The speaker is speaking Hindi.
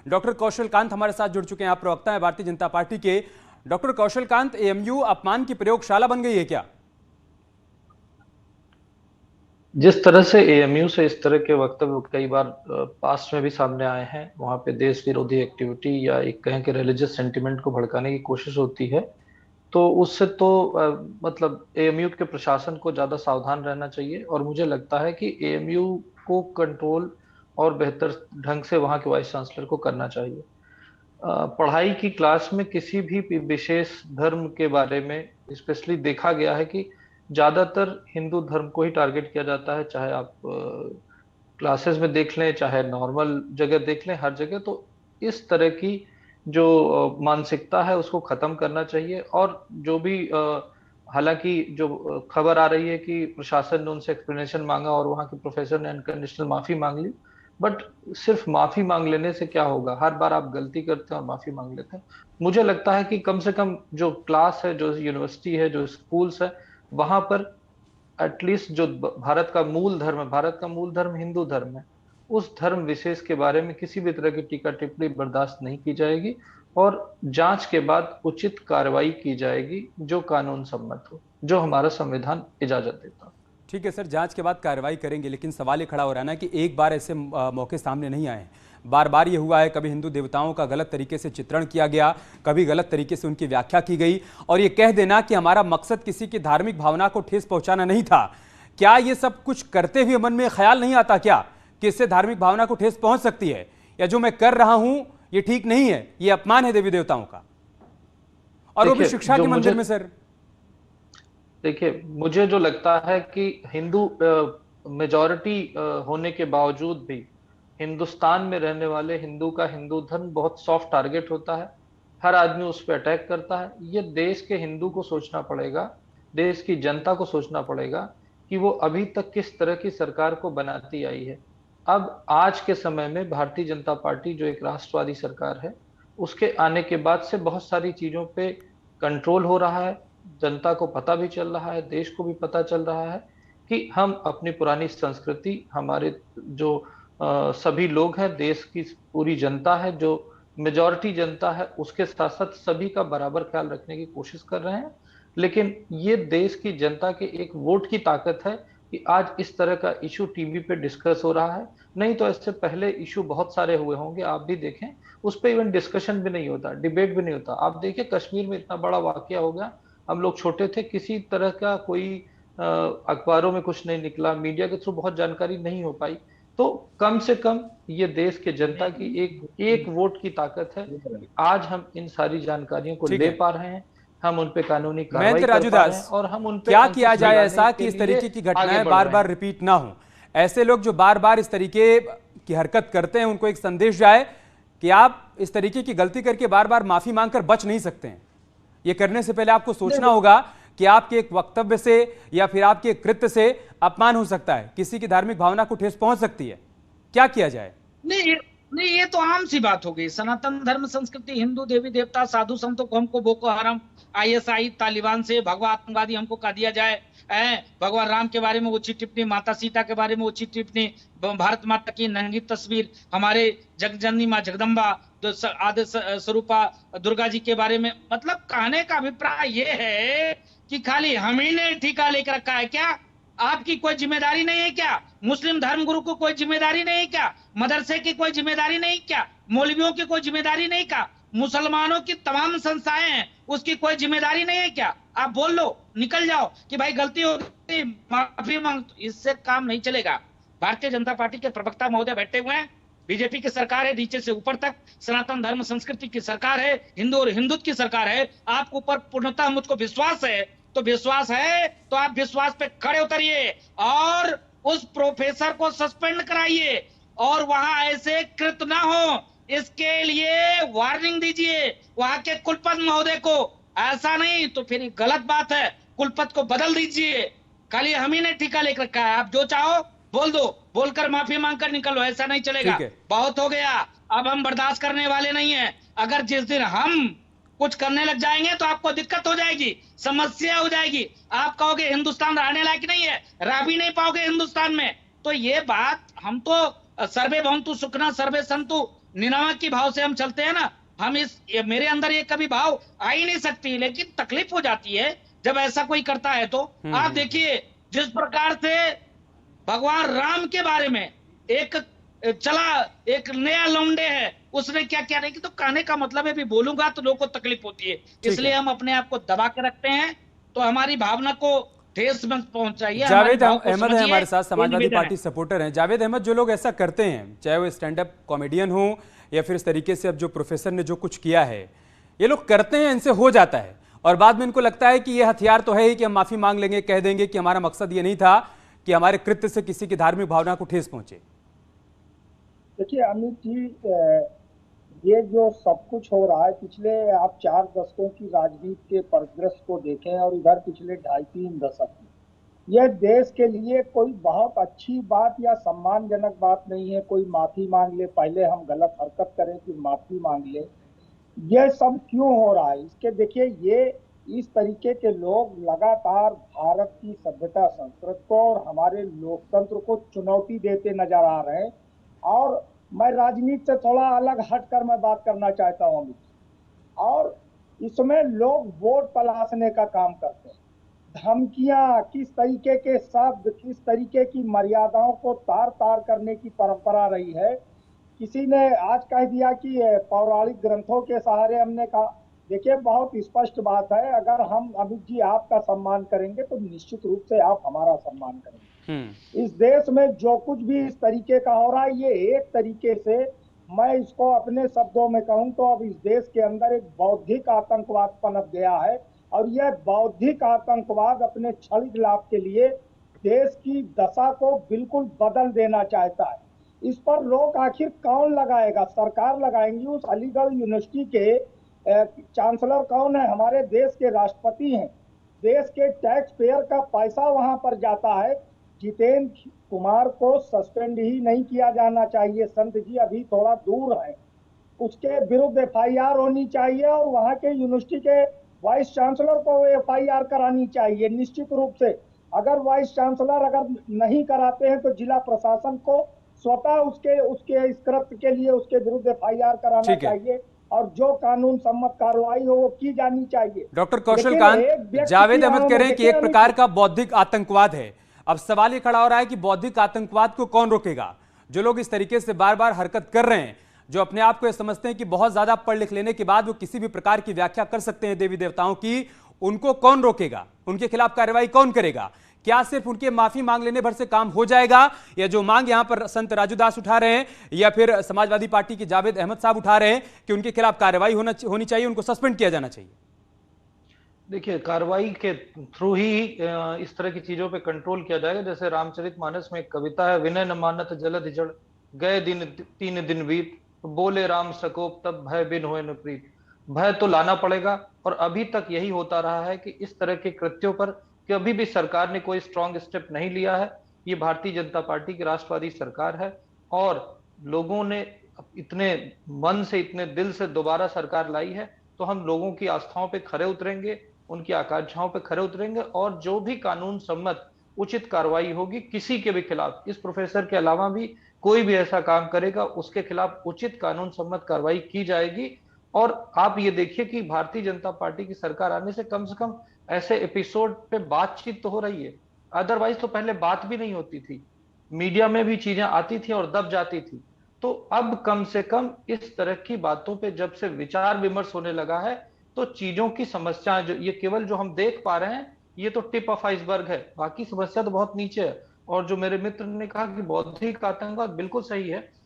डॉक्टर कौशल कांत हमारे साथ जुड़ चुके हैं। आप प्रवक्ता हैं भारतीय जनता पार्टी के। डॉक्टर कौशल कांत, एएमयू अपमान की प्रयोगशाला बन गई है क्या? जिस तरह से एएमयू से इस तरह के वक्तव्य कई बार पास्ट में भी सामने आए हैं, वहां पे देश विरोधी एक्टिविटी या एक कहें कि रिलीजियस सेंटिमेंट को भड़काने की कोशिश होती है, तो उससे तो मतलब एएमयू के प्रशासन को ज्यादा सावधान रहना चाहिए। और मुझे लगता है कि एएमयू को कंट्रोल और बेहतर ढंग से वहां के वाइस चांसलर को करना चाहिए। पढ़ाई की क्लास में किसी भी विशेष धर्म के बारे में स्पेशली देखा गया है कि ज्यादातर हिंदू धर्म को ही टारगेट किया जाता है, चाहे आप क्लासेस में देख लें, चाहे नॉर्मल जगह देख लें, हर जगह। तो इस तरह की जो मानसिकता है उसको खत्म करना चाहिए। और जो भी हालांकि जो खबर आ रही है कि प्रशासन ने उनसे एक्सप्लेनेशन मांगा और वहां के प्रोफेसर ने अनकंडीशनल माफी मांग ली, बट सिर्फ माफी मांग लेने से क्या होगा? हर बार आप गलती करते हैं और माफी मांग लेते हैं। मुझे लगता है कि कम से कम जो क्लास है, जो यूनिवर्सिटी है, जो स्कूल्स है, वहां पर एटलीस्ट जो भारत का मूल धर्म है, भारत का मूल धर्म हिंदू धर्म है, उस धर्म विशेष के बारे में किसी भी तरह की टीका टिप्पणी बर्दाश्त नहीं की जाएगी। और जांच के बाद उचित कार्रवाई की जाएगी जो कानून सम्मत हो, जो हमारा संविधान इजाजत देता हो। ठीक है सर, जांच के बाद कार्रवाई करेंगे, लेकिन सवाल ये खड़ा हो रहा है ना कि एक बार ऐसे मौके सामने नहीं आए, बार बार ये हुआ है। कभी हिंदू देवताओं का गलत तरीके से चित्रण किया गया, कभी गलत तरीके से उनकी व्याख्या की गई, और ये कह देना कि हमारा मकसद किसी की धार्मिक भावना को ठेस पहुंचाना नहीं था। क्या ये सब कुछ करते हुए मन में ख्याल नहीं आता क्या कि इससे धार्मिक भावना को ठेस पहुंच सकती है, या जो मैं कर रहा हूं ये ठीक नहीं है, ये अपमान है देवी देवताओं का, और वो भी शिक्षा के मंदिर में? सर देखिए, मुझे जो लगता है कि हिंदू मेजॉरिटी होने के बावजूद भी हिंदुस्तान में रहने वाले हिंदू का हिंदू धर्म बहुत सॉफ्ट टारगेट होता है। हर आदमी उस पर अटैक करता है। ये देश के हिंदू को सोचना पड़ेगा, देश की जनता को सोचना पड़ेगा कि वो अभी तक किस तरह की सरकार को बनाती आई है। अब आज के समय में भारतीय जनता पार्टी जो एक राष्ट्रवादी सरकार है, उसके आने के बाद से बहुत सारी चीजों पे कंट्रोल हो रहा है। जनता को पता भी चल रहा है, देश को भी पता चल रहा है कि हम अपनी पुरानी संस्कृति, हमारे जो सभी लोग हैं, देश की पूरी जनता है, जो मेजॉरिटी जनता है, उसके साथ साथ सभी का बराबर ख्याल रखने की कोशिश कर रहे हैं। लेकिन ये देश की जनता के एक वोट की ताकत है कि आज इस तरह का इशू टीवी पे डिस्कस हो रहा है। नहीं तो इससे पहले इशू बहुत सारे हुए होंगे, आप भी देखें, उस पर इवन डिस्कशन भी नहीं होता, डिबेट भी नहीं होता। आप देखिए, कश्मीर में इतना बड़ा वाकया हो गया, हम लोग छोटे थे, किसी तरह का कोई अखबारों में कुछ नहीं निकला, मीडिया के थ्रू बहुत जानकारी नहीं हो पाई। तो कम से कम ये देश के जनता की एक एक वोट की ताकत है कि आज हम इन सारी जानकारियों को ठीक ले है, पा रहे हैं, हम उन पे कानूनी मयंक कार्रवाई कर राजू पा रहे हैं दास, और हम उन पे क्या किया अंकुश जाए लगाने ऐसा के कि इस लिए तरीके की आगे घटनाएं बढ़ बार रहे बार हैं। रिपीट ना हो? ऐसे लोग जो बार बार इस तरीके की हरकत करते हैं, उनको एक संदेश जाए कि आप इस तरीके की गलती करके बार बार माफी मांगकर बच नहीं सकते हैं। ये करने से पहले आपको सोचना होगा कि आपके एक वक्तव्य से या फिर आपके एक कृत्य से अपमान हो सकता है, किसी की धार्मिक भावना को ठेस पहुंच सकती है। क्या किया जाए? नहीं नहीं, ये तो आम सी बात हो गई। सनातन धर्म संस्कृति, हिंदू देवी देवता, साधु संतों को हमको बोको हराम, आईएसआई, तालिबान से भगवा आतंकवादी हमको कह दिया जाए। भगवान राम के बारे में उचित टिप्पणी, माता सीता के बारे में उचित टिप्पणी, भारत माता की नंगी तस्वीर, हमारे जगजननी माँ जगदम्बा आदि स्वरूपा दुर्गा जी के बारे में। मतलब कहने का अभिप्राय ये है कि खाली हम ही ने ठीका लेकर रखा है क्या? आपकी कोई जिम्मेदारी नहीं है क्या? मुस्लिम धर्मगुरु को कोई जिम्मेदारी नहीं क्या? मदरसे की कोई जिम्मेदारी नहीं क्या? मौलवियों की कोई जिम्मेदारी नहीं क्या? मुसलमानों की तमाम संस्थाएं हैं, उसकी कोई जिम्मेदारी नहीं है क्या? आप बोल लो, निकल जाओ कि भाई गलती हो गई, माफी मांग। इससे काम नहीं चलेगा। भारतीय जनता पार्टी के प्रवक्ता महोदय बैठे हुए हैं, बीजेपी की सरकार है, नीचे से ऊपर तक सनातन धर्म संस्कृति की सरकार है, हिंदू और हिंदुत्व की सरकार है। आपके ऊपर पूर्णतः मुझको विश्वास है, तो विश्वास है तो आप विश्वास पे खड़े उतरिए और उस प्रोफेसर को सस्पेंड कराइए और वहां ऐसे कृत्य ना हो, इसके लिए वार्निंग दीजिए वहां के कुलपति महोदय को। ऐसा नहीं तो फिर गलत बात है, कुलपति को बदल दीजिए। खाली हम ही ने ठीका लेकर रखा है, आप जो चाहो बोल दो, बोलकर माफी मांगकर निकलो, ऐसा नहीं चलेगा। बहुत हो गया, अब हम बर्दाश्त करने वाले नहीं है। अगर जिस दिन हम कुछ करने लग जाएंगे तो आपको दिक्कत हो जाएगी, समस्या हो जाएगी। आप कहोगे हिंदुस्तान रहने लायक नहीं है, रह भी नहीं पाओगे हिंदुस्तान में। तो ये बात हम तो सर्वे भवन्तु सुखिनः सर्वे सन्तु, निनामक की भाव से हम चलते हैं ना, हम मेरे अंदर ये कभी भाव आ ही नहीं सकती, लेकिन तकलीफ हो जाती है जब ऐसा कोई करता है। तो आप देखिए जिस प्रकार से भगवान राम के बारे में एक चला, एक नया लौंडे है, उसने क्या क्या नहीं कि, तो कहने का मतलब है भी बोलूंगा तो लोगों को तकलीफ होती है, इसलिए हम अपने आप को दबा के रखते हैं। तो हमारी भावना को ठेस में पहुंचाइए। जावेद अहमद है हमारे साथ, समाजवादी पार्टी सपोर्टर हैं। जावेद अहमद, जो लोग ऐसा करते हैं, चाहे वो स्टैंड अप कॉमेडियन हो या फिर इस तरीके से अब जो प्रोफेसर ने जो कुछ किया है, ये लोग करते हैं, इनसे हो जाता है और बाद में इनको लगता है कि ये हथियार तो है ही कि हम माफी मांग लेंगे, कह देंगे कि हमारा मकसद ये नहीं था कि हमारे कृत्य से किसी की धार्मिक भावना को ठेस पहुंचे। देखिए अमित जी, ये जो सब कुछ हो रहा है, पिछले आप 4 दशकों की राजनीति के परिदृश्य को देखें और इधर पिछले 2.5-3 दशक में, यह देश के लिए कोई बहुत अच्छी बात या सम्मानजनक बात नहीं है। कोई माफी मांग ले, पहले हम गलत हरकत करें फिर माफी मांग ले, यह सब क्यों हो रहा है? इसके देखिए, ये इस तरीके के लोग लगातार भारत की सभ्यता संस्कृति को और हमारे लोकतंत्र को चुनौती देते नजर आ रहे हैं। और मैं राजनीति से थोड़ा अलग हटकर मैं बात करना चाहता हूँ अमित, और इसमें लोग वोट तलाशने का काम करते हैं। धमकियां, किस तरीके के शब्द, किस तरीके की मर्यादाओं को तार तार करने की परंपरा रही है। किसी ने आज कह दिया कि पौराणिक ग्रंथों के सहारे हमने कहा। देखिए बहुत स्पष्ट बात है, अगर हम अमित जी आपका सम्मान करेंगे तो निश्चित रूप से आप हमारा सम्मान करेंगे। इस देश में जो कुछ भी इस तरीके का हो रहा है, ये एक तरीके से, मैं इसको अपने शब्दों में कहूं तो अब इस देश के अंदर एक बौद्धिक आतंकवाद पनप गया है, और यह बौद्धिक आतंकवाद अपने क्षणिक लाभ के लिए देश की दशा को बिल्कुल बदल देना चाहता है। इस पर रोक आखिर कौन लगाएगा? सरकार लगाएंगी। उस अलीगढ़ यूनिवर्सिटी के चांसलर कौन है? हमारे देश के राष्ट्रपति हैं। देश के टैक्स पेयर का पैसा वहां पर जाता है। जितेंद्र कुमार को सस्पेंड ही नहीं किया जाना चाहिए, संत जी अभी थोड़ा दूर है, उसके विरुद्ध FIR होनी चाहिए और वहां के यूनिवर्सिटी के वाइस चांसलर को FIR करानी चाहिए निश्चित रूप से। अगर वाइस चांसलर अगर नहीं कराते हैं तो जिला प्रशासन को स्वतः उसके इस कृत्य के लिए उसके विरुद्ध FIR कराना चाहिए और जो कानून सम्मत कार्रवाई हो वो की जानी चाहिए। डॉक्टर कौशल कांत, जावेद अहमद कह रहे हैं कि एक प्रकार का बौद्धिक आतंकवाद है। अब सवाल ये खड़ा हो रहा है कि बौद्धिक आतंकवाद को कौन रोकेगा? जो लोग इस तरीके से बार बार हरकत कर रहे हैं, जो अपने आप को ये समझते हैं कि बहुत ज्यादा पढ़ लिख लेने के बाद वो किसी भी प्रकार की व्याख्या कर सकते हैं देवी देवताओं की, उनको कौन रोकेगा? उनके खिलाफ कार्रवाई कौन करेगा? क्या सिर्फ उनके माफी मांग लेने भर से काम हो जाएगा, या जो मांग यहां पर संत राजू दास उठा रहे हैं या फिर समाजवादी पार्टी के जावेद अहमद साहब उठा रहे हैं कि उनके खिलाफ कार्रवाई होनी चाहिए, उनको सस्पेंड किया जाना चाहिए? देखिए, कार्रवाई के थ्रू ही इस तरह की चीजों पे कंट्रोल किया जाएगा। जैसे रामचरितमानस में एक कविता है, विनय न मानत जलधि जड़, गए दिन 3 दिन बीत, बोले राम सकोप तब भय बिन होए न प्रीत। भय तो लाना पड़ेगा, और अभी तक यही होता रहा है कि इस तरह के कृत्यों पर कभी भी सरकार ने कोई स्ट्रांग स्टेप नहीं लिया है। ये भारतीय जनता पार्टी की राष्ट्रवादी सरकार है, और लोगों ने इतने मन से, इतने दिल से दोबारा सरकार लाई है, तो हम लोगों की आस्थाओं पे खरे उतरेंगे, उनकी आकांक्षाओं पे खरे उतरेंगे, और जो भी कानून सम्मत उचित कार्रवाई होगी किसी के भी खिलाफ, इस प्रोफेसर के अलावा भी कोई भी ऐसा काम करेगा उसके खिलाफ उचित कानून सम्मत कार्रवाई की जाएगी। और आप ये देखिए कि भारतीय जनता पार्टी की सरकार आने से कम ऐसे एपिसोड पे बातचीत तो हो रही है। अदरवाइज तो पहले बात भी नहीं होती थी, मीडिया में भी चीजें आती थी और दब जाती थी। तो अब कम से कम इस तरह की बातों पे जब से विचार विमर्श होने लगा है, तो चीजों की समस्याएं, जो ये केवल जो हम देख पा रहे हैं, ये तो टिप ऑफ आइसबर्ग है, बाकी समस्या तो बहुत नीचे है। और जो मेरे मित्र ने कहा कि बौद्धिक आतंकवाद, बिल्कुल सही है।